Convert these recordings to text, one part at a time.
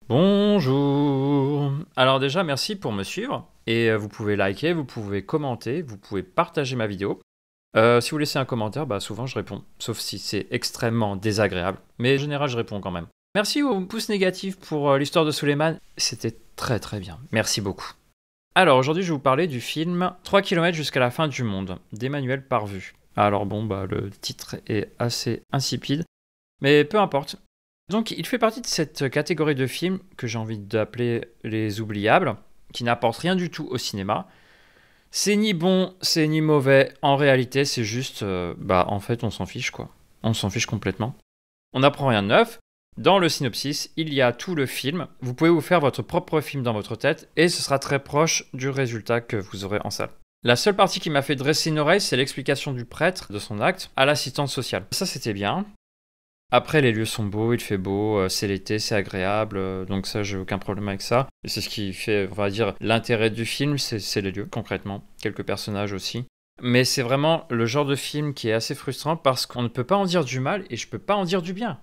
Bonjour. Alors déjà, merci pour me suivre et vous pouvez liker, vous pouvez commenter, vous pouvez partager ma vidéo. Si vous laissez un commentaire, bah souvent je réponds, sauf si c'est extrêmement désagréable. Mais en général, je réponds quand même. Merci au pouce négatif pour l'histoire de Suleiman. C'était très très bien. Merci beaucoup. Alors aujourd'hui, je vais vous parler du film 3 km jusqu'à la fin du monde d'Emmanuel Parvu. Alors bon, bah le titre est assez insipide, mais peu importe. Donc, il fait partie de cette catégorie de films que j'ai envie d'appeler les oubliables, qui n'apportent rien du tout au cinéma. C'est ni bon, c'est ni mauvais. En réalité, c'est juste, en fait, on s'en fiche, quoi. On s'en fiche complètement. On n'apprend rien de neuf. Dans le synopsis, il y a tout le film. Vous pouvez vous faire votre propre film dans votre tête, et ce sera très proche du résultat que vous aurez en salle. La seule partie qui m'a fait dresser une oreille, c'est l'explication du prêtre de son acte à l'assistante sociale. Ça, c'était bien. Après, les lieux sont beaux, il fait beau, c'est l'été, c'est agréable, donc ça, j'ai aucun problème avec ça. Et c'est ce qui fait, on va dire, l'intérêt du film, c'est les lieux, concrètement. Quelques personnages aussi. Mais c'est vraiment le genre de film qui est assez frustrant parce qu'on ne peut pas en dire du mal et je peux pas en dire du bien.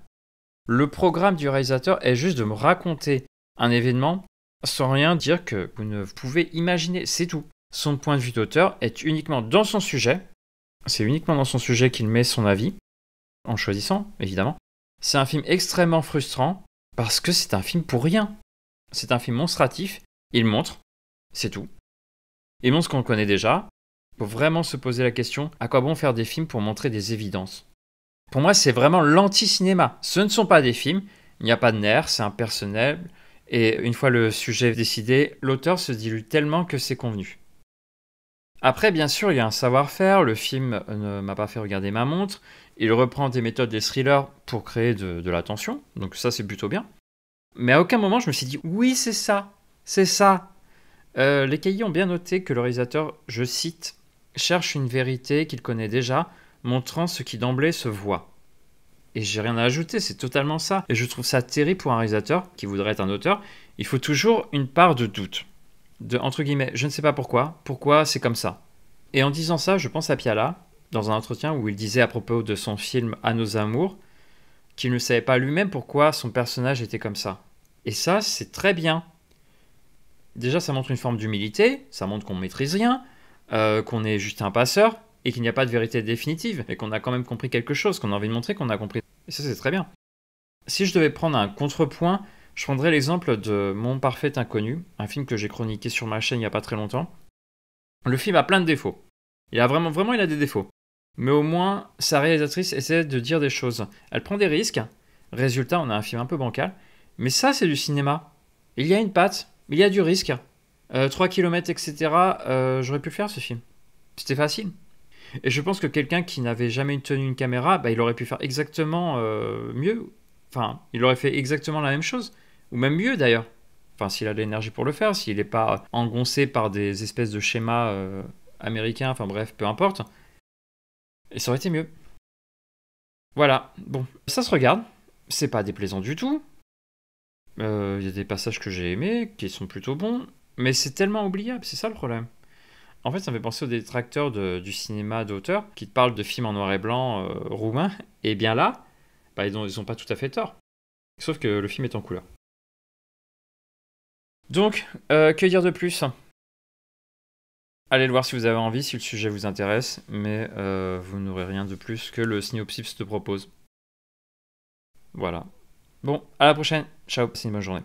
Le programme du réalisateur est juste de me raconter un événement sans rien dire que vous ne pouvez imaginer, c'est tout. Son point de vue d'auteur est uniquement dans son sujet. C'est uniquement dans son sujet qu'il met son avis en choisissant, évidemment. C'est un film extrêmement frustrant parce que c'est un film pour rien. C'est un film monstratif, il montre, c'est tout. Il montre ce qu'on connaît déjà. Il faut vraiment se poser la question, à quoi bon faire des films pour montrer des évidences? Pour moi, c'est vraiment l'anti-cinéma. Ce ne sont pas des films, il n'y a pas de nerfs, c'est impersonnel, et une fois le sujet décidé, l'auteur se dilue tellement que c'est convenu. Après, bien sûr, il y a un savoir-faire, le film ne m'a pas fait regarder ma montre, il reprend des méthodes des thrillers pour créer de la tension, donc ça c'est plutôt bien. Mais à aucun moment je me suis dit, oui c'est ça, c'est ça. Les cahiers ont bien noté que le réalisateur, je cite, cherche une vérité qu'il connaît déjà, montrant ce qui d'emblée se voit. Et j'ai rien à ajouter, c'est totalement ça. Et je trouve ça terrible pour un réalisateur qui voudrait être un auteur, il faut toujours une part de doute. De, entre guillemets, je ne sais pas pourquoi c'est comme ça. Et en disant ça, je pense à Piala, dans un entretien où il disait à propos de son film À nos amours, qu'il ne savait pas lui-même pourquoi son personnage était comme ça. Et ça, c'est très bien. Déjà, ça montre une forme d'humilité, ça montre qu'on ne maîtrise rien, qu'on est juste un passeur, et qu'il n'y a pas de vérité définitive, mais qu'on a quand même compris quelque chose, qu'on a envie de montrer qu'on a compris. Et ça, c'est très bien. Si je devais prendre un contrepoint, je prendrais l'exemple de Mon Parfait Inconnu, un film que j'ai chroniqué sur ma chaîne il n'y a pas très longtemps. Le film a plein de défauts. Il a vraiment, il a des défauts. Mais au moins, sa réalisatrice essaie de dire des choses. Elle prend des risques. Résultat, on a un film un peu bancal. Mais ça, c'est du cinéma. Il y a une patte, il y a du risque. 3 km, etc. J'aurais pu le faire, ce film. C'était facile. Et je pense que quelqu'un qui n'avait jamais tenu une caméra, il aurait pu faire exactement mieux. Enfin, il aurait fait exactement la même chose. Ou même mieux, d'ailleurs. Enfin, s'il a l'énergie pour le faire, s'il n'est pas engoncé par des espèces de schémas américains, enfin bref, peu importe. Et ça aurait été mieux. Voilà, bon, ça se regarde, c'est pas déplaisant du tout. Il y a des passages que j'ai aimés, qui sont plutôt bons, mais c'est tellement oubliable, c'est ça le problème. En fait, ça me fait penser aux détracteurs du cinéma d'auteur qui te parlent de films en noir et blanc roumains, et bien là, ils ont pas tout à fait tort. Sauf que le film est en couleur. Donc, que dire de plus? Allez le voir si vous avez envie, si le sujet vous intéresse, mais vous n'aurez rien de plus que le synopsis te propose. Voilà. Bon, à la prochaine. Ciao, passez une bonne journée.